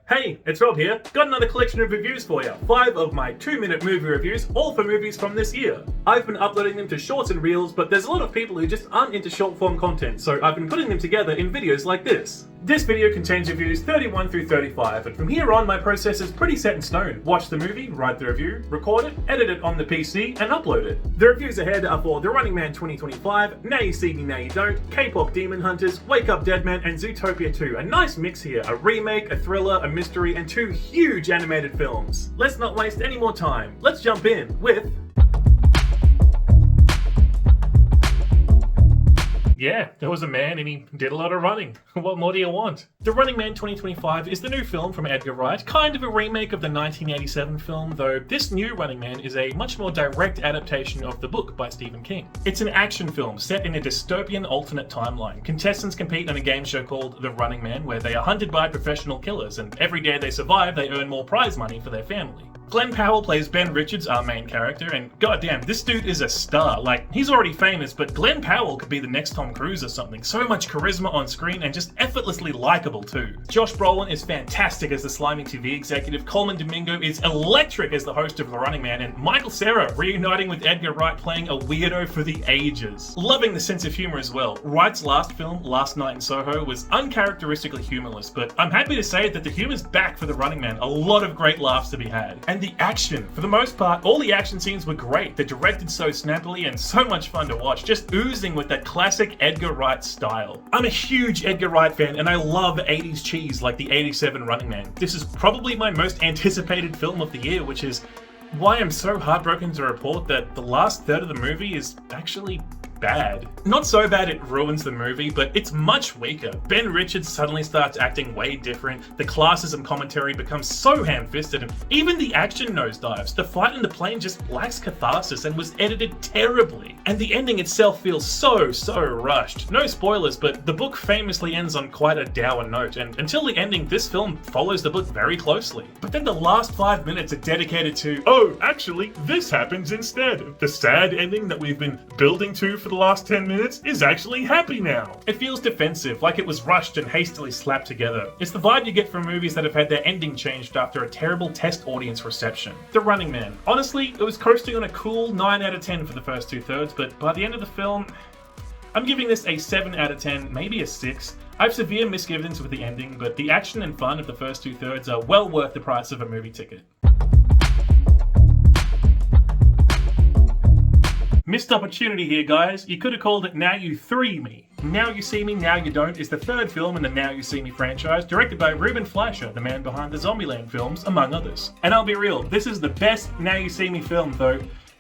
Hey, it's Rob here. Got another collection of reviews for you. 5 of my 2-minute movie reviews, all for movies from this year. I've been uploading them to shorts and reels, but there's a lot of people who just aren't into short form content, so I've been putting them together in videos like this. This video contains reviews 31 through 35, and from here on my process is pretty set in stone. Watch the movie, write the review, record it, edit it on the PC, and upload it. The reviews ahead are for The Running Man 2025, Now You See Me, Now You Don't, K-Pop Demon Hunters, Wake Up Dead Man, and Zootopia 2. A nice mix here, a remake, a thriller, a mystery, and 2 huge animated films. Let's not waste any more time. Let's jump in with... Yeah, there was a man and he did a lot of running. What more do you want? The Running Man 2025 is the new film from Edgar Wright, kind of a remake of the 1987 film, though this new Running Man is a much more direct adaptation of the book by Stephen King. It's an action film set in a dystopian alternate timeline. Contestants compete on a game show called The Running Man, where they are hunted by professional killers, and every day they survive, they earn more prize money for their family. Glenn Powell plays Ben Richards, our main character, and goddamn, this dude is a star. Like, he's already famous, but Glenn Powell could be the next Tom Cruise or something. So much charisma on screen and just effortlessly likable too. Josh Brolin is fantastic as the slimy TV executive, Coleman Domingo is electric as the host of The Running Man, and Michael Cera reuniting with Edgar Wright playing a weirdo for the ages. Loving the sense of humor as well. Wright's last film, Last Night in Soho, was uncharacteristically humorless, but I'm happy to say that the humor's back for The Running Man. A lot of great laughs to be had. And the action, for the most part, all the action scenes were great. They're directed so snappily and so much fun to watch, just oozing with that classic Edgar Wright style. I'm a huge Edgar Wright fan and I love 80s cheese like the 87 Running Man. This is probably my most anticipated film of the year, which is why I'm so heartbroken to report that the last third of the movie is actually bad. Not so bad it ruins the movie, but it's much weaker. Ben Richards suddenly starts acting way different, the classism commentary becomes so ham-fisted, and even the action nosedives. The fight in the plane just lacks catharsis and was edited terribly. And the ending itself feels so rushed. No spoilers, but the book famously ends on quite a dour note, and until the ending, this film follows the book very closely. But then the last 5 minutes are dedicated to, oh, actually, this happens instead. The sad ending that we've been building to for the last 10 minutes is actually happy now. It feels defensive, like it was rushed and hastily slapped together. It's the vibe you get from movies that have had their ending changed after a terrible test audience reception. The Running Man. Honestly, it was coasting on a cool 9 out of 10 for the first 2/3, but by the end of the film, I'm giving this a 7 out of 10, maybe a 6. I have severe misgivings with the ending, but the action and fun of the first 2/3 are well worth the price of a movie ticket. Missed opportunity here, guys. You could have called it Now You 3 Me. Now You See Me, Now You Don't is the 3rd film in the Now You See Me franchise, directed by Ruben Fleischer, the man behind the Zombieland films, among others. And I'll be real, this is the best Now You See Me film, though.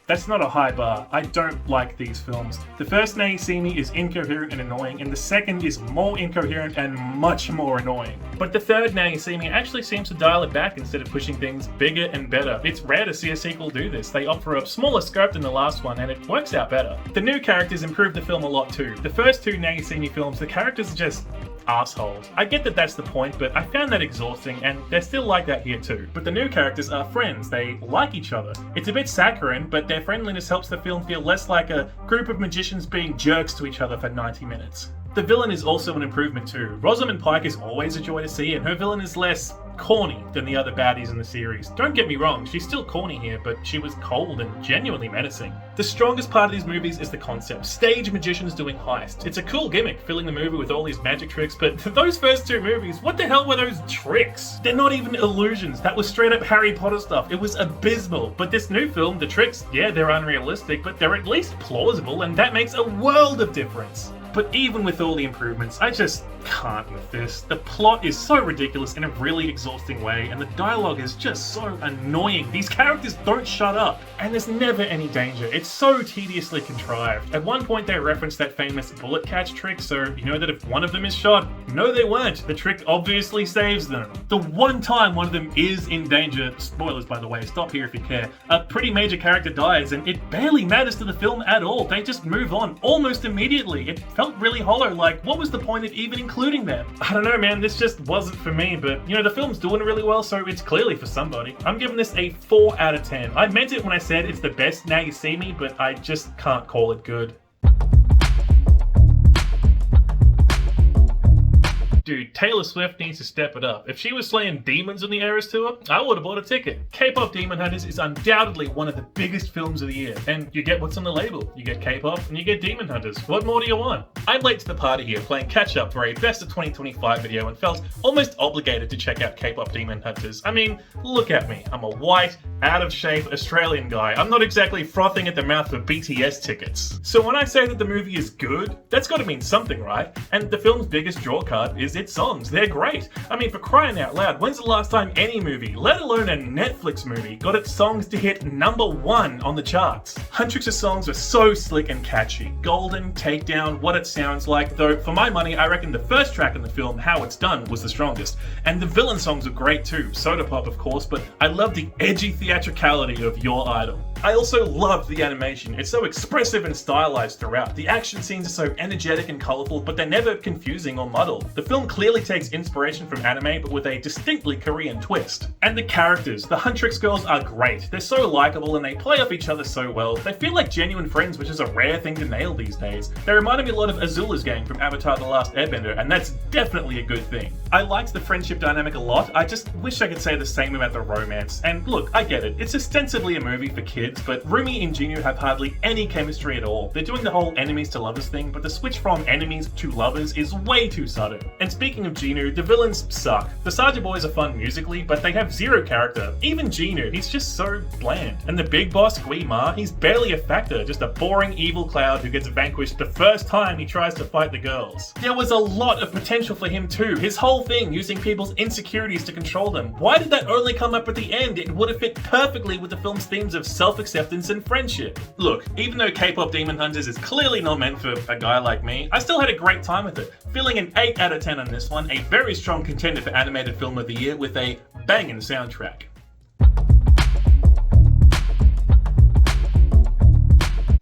That's not a high bar. I don't like these films. The first Now You See Me is incoherent and annoying, and the second is more incoherent and much more annoying. But the third Now You See Me actually seems to dial it back instead of pushing things bigger and better. It's rare to see a sequel do this. They opt for a smaller scope than the last one, and it works out better. The new characters improve the film a lot too. The first 2 Now You See Me films, the characters are just assholes. I get that that's the point, but I found that exhausting, and they're still like that here too. But the new characters are friends. They like each other. It's a bit saccharine, but their friendliness helps the film feel less like a group of magicians being jerks to each other for 90 minutes. The villain is also an improvement too. Rosamund Pike is always a joy to see, and her villain is less corny than the other baddies in the series. Don't get me wrong, she's still corny here, but she was cold and genuinely menacing. The strongest part of these movies is the concept. Stage magicians doing heists. It's a cool gimmick, filling the movie with all these magic tricks, but those first 2 movies, what the hell were those tricks? They're not even illusions. That was straight up Harry Potter stuff. It was abysmal. But this new film, the tricks, yeah, they're unrealistic, but they're at least plausible, and that makes a world of difference. But even with all the improvements, I just can't with this. The plot is so ridiculous in a really exhausting way, and the dialogue is just so annoying. These characters don't shut up, and there's never any danger. It's so tediously contrived. At one point they reference that famous bullet catch trick, so you know that if one of them is shot, no they weren't. The trick obviously saves them. The one time one of them is in danger, spoilers by the way, stop here if you care, a pretty major character dies, and it barely matters to the film at all. They just move on almost immediately. It felt really hollow, like what was the point of even including them? I don't know, man, this just wasn't for me, but you know, the film's doing really well, so it's clearly for somebody. I'm giving this a 4 out of 10. I meant it when I said it's the best Now You See Me, but I just can't call it good. Dude, Taylor Swift needs to step it up. If she was slaying demons in the Eras tour, I would have bought a ticket. K-pop Demon Hunters is undoubtedly one of the biggest films of the year, and you get what's on the label. You get K-pop and you get Demon Hunters. What more do you want? I'm late to the party here, playing catch-up for a Best of 2025 video and felt almost obligated to check out K-pop Demon Hunters. I mean, look at me. I'm a white, out-of-shape Australian guy. I'm not exactly frothing at the mouth for BTS tickets. So when I say that the movie is good, that's gotta mean something, right? And the film's biggest draw card is its songs. They're great. I mean, for crying out loud, when's the last time any movie, let alone a Netflix movie, got its songs to hit #1 on the charts? Huntrix's songs are so slick and catchy. Golden, Takedown, What It Sounds Like, though for my money, I reckon the first track in the film, How It's Done, was the strongest. And the villain songs are great too, Soda Pop of course, but I love the edgy theatricality of Your Idol. I also love the animation. It's so expressive and stylized throughout. The action scenes are so energetic and colourful, but they're never confusing or muddled. The film clearly takes inspiration from anime, but with a distinctly Korean twist. And the characters, the Huntrix girls are great. They're so likeable and they play off each other so well. They feel like genuine friends, which is a rare thing to nail these days. They reminded me a lot of Azula's gang from Avatar: The Last Airbender, and that's definitely a good thing. I liked the friendship dynamic a lot. I just wish I could say the same about the romance. And look, I get it. It's ostensibly a movie for kids, but Rumi and Jinu have hardly any chemistry at all. They're doing the whole enemies to lovers thing, but the switch from enemies to lovers is way too sudden. And speaking of Jinu, the villains suck. The Saja boys are fun musically, but they have zero character. Even Jinu, he's just so bland. And the big boss, Gui Ma, he's barely a factor, just a boring evil cloud who gets vanquished the first time he tries to fight the girls. There was a lot of potential for him too. His whole thing, using people's insecurities to control them. Why did that only come up at the end? It would have fit perfectly with the film's themes of self-acceptance and friendship. Look, even though K-pop Demon Hunters is clearly not meant for a guy like me, I still had a great time with it. Feeling an 8 out of 10 on this one, a very strong contender for Animated Film of the Year with a banging soundtrack.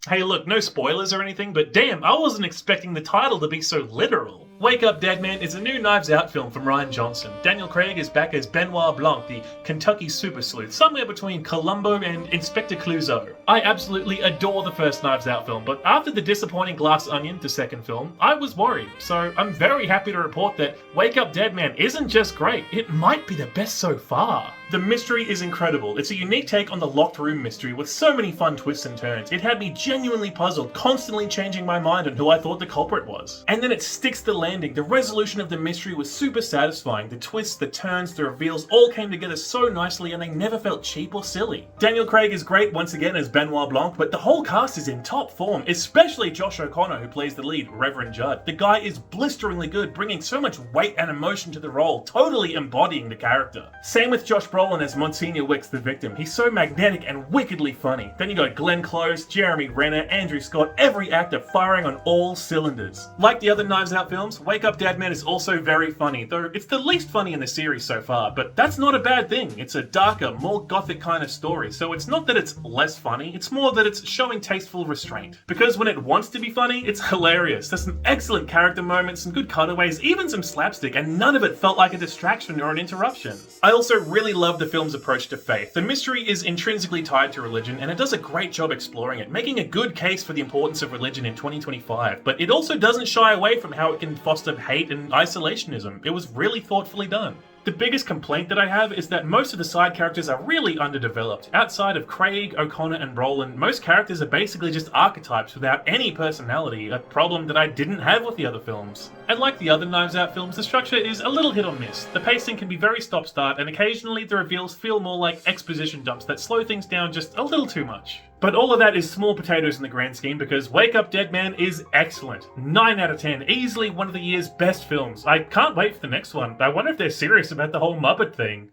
Hey look, no spoilers or anything, but damn, I wasn't expecting the title to be so literal. Wake Up Dead Man is a new Knives Out film from Rian Johnson. Daniel Craig is back as Benoit Blanc, the Kentucky super sleuth, somewhere between Columbo and Inspector Clouseau. I absolutely adore the first Knives Out film, but after the disappointing Glass Onion, the second film, I was worried. So I'm very happy to report that Wake Up Dead Man isn't just great, it might be the best so far. The mystery is incredible. It's a unique take on the locked room mystery with so many fun twists and turns. It had me genuinely puzzled, constantly changing my mind on who I thought the culprit was. And then it sticks the landing. The resolution of the mystery was super satisfying. The twists, the turns, the reveals all came together so nicely and they never felt cheap or silly. Daniel Craig is great once again as Benoit Blanc, but the whole cast is in top form, especially Josh O'Connor who plays the lead, Reverend Judd. The guy is blisteringly good, bringing so much weight and emotion to the role, totally embodying the character. Same with Josh Brolin as Monsignor Wicks, the victim. He's so magnetic and wickedly funny. Then you got Glenn Close, Jeremy Renner, Andrew Scott, every actor firing on all cylinders. Like the other Knives Out films, Wake Up Dead Man is also very funny, though it's the least funny in the series so far, but that's not a bad thing. It's a darker, more gothic kind of story, so it's not that it's less funny, it's more that it's showing tasteful restraint. Because when it wants to be funny, it's hilarious. There's some excellent character moments, some good cutaways, even some slapstick, and none of it felt like a distraction or an interruption. I also really love the film's approach to faith. The mystery is intrinsically tied to religion, and it does a great job exploring it, making a good case for the importance of religion in 2025, but it also doesn't shy away from how it can foster hate and isolationism. It was really thoughtfully done. The biggest complaint that I have is that most of the side characters are really underdeveloped. Outside of Craig, O'Connor, and Brolin, most characters are basically just archetypes without any personality, a problem that I didn't have with the other films. And like the other Knives Out films, the structure is a little hit or miss. The pacing can be very stop-start, and occasionally the reveals feel more like exposition dumps that slow things down just a little too much. But all of that is small potatoes in the grand scheme because Wake Up Dead Man is excellent. 9 out of 10, easily one of the year's best films. I can't wait for the next one. I wonder if they're serious about the whole Muppet thing.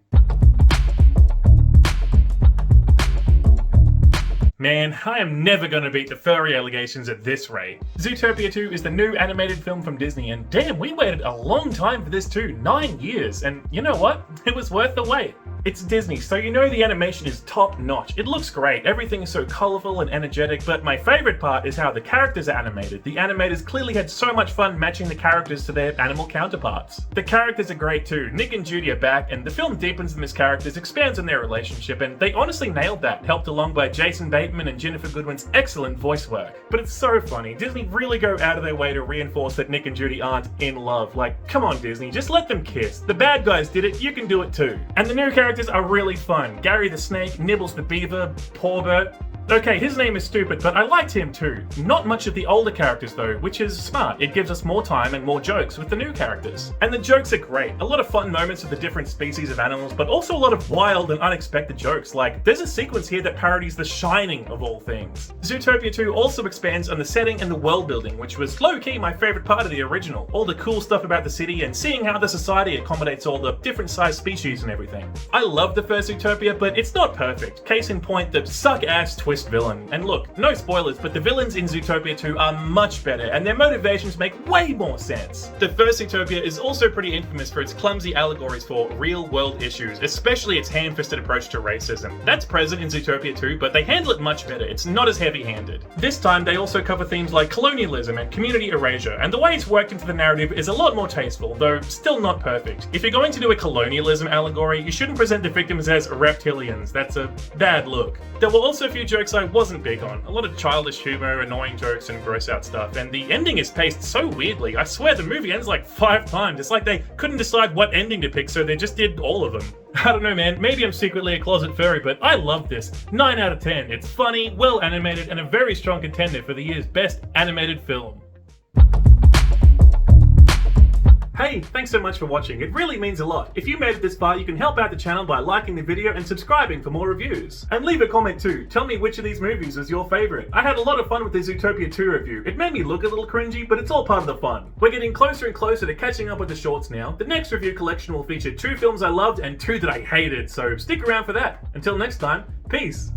Man, I am never gonna beat the furry allegations at this rate. Zootopia 2 is the new animated film from Disney, and damn, we waited a long time for this too, 9 years, and you know what? It was worth the wait. It's Disney, so you know the animation is top notch. It looks great, everything is so colourful and energetic, but my favourite part is how the characters are animated. The animators clearly had so much fun matching the characters to their animal counterparts. The characters are great too. Nick and Judy are back, and the film deepens them as characters, expands on their relationship, and they honestly nailed that, helped along by Jason Bateman and Jennifer Goodwin's excellent voice work. But it's so funny, Disney really go out of their way to reinforce that Nick and Judy aren't in love. Like, come on Disney, just let them kiss. The bad guys did it, you can do it too. And the new characters are really fun. Gary the Snake, Nibbles the Beaver, Poor Bert. Okay, his name is stupid, but I liked him too. Not much of the older characters though, which is smart. It gives us more time and more jokes with the new characters. And the jokes are great. A lot of fun moments with the different species of animals, but also a lot of wild and unexpected jokes. Like, there's a sequence here that parodies The Shining of all things. Zootopia 2 also expands on the setting and the world building, which was low-key my favorite part of the original. All the cool stuff about the city and seeing how the society accommodates all the different sized species and everything. I love the first Zootopia, but it's not perfect. Case in point, the suck-ass twist villain. And look, no spoilers, but the villains in Zootopia 2 are much better, and their motivations make way more sense. The first Zootopia is also pretty infamous for its clumsy allegories for real-world issues, especially its ham-fisted approach to racism. That's present in Zootopia 2, but they handle it much better. It's not as heavy-handed. This time, they also cover themes like colonialism and community erasure, and the way it's worked into the narrative is a lot more tasteful, though still not perfect. If you're going to do a colonialism allegory, you shouldn't present the victims as reptilians. That's a bad look. There were also a few jokes I wasn't big on. A lot of childish humor, annoying jokes, and gross out stuff, and the ending is paced so weirdly. I swear the movie ends like 5 times. It's like they couldn't decide what ending to pick, so they just did all of them. I don't know man, maybe I'm secretly a closet furry, but I love this. 9 out of 10. It's funny, well animated, and a very strong contender for the year's best animated film. Hey, thanks so much for watching. It really means a lot. If you made it this far, you can help out the channel by liking the video and subscribing for more reviews. And leave a comment too. Tell me which of these movies was your favorite. I had a lot of fun with the Zootopia 2 review. It made me look a little cringy, but it's all part of the fun. We're getting closer and closer to catching up with the shorts now. The next review collection will feature 2 films I loved and 2 that I hated, so stick around for that. Until next time, peace.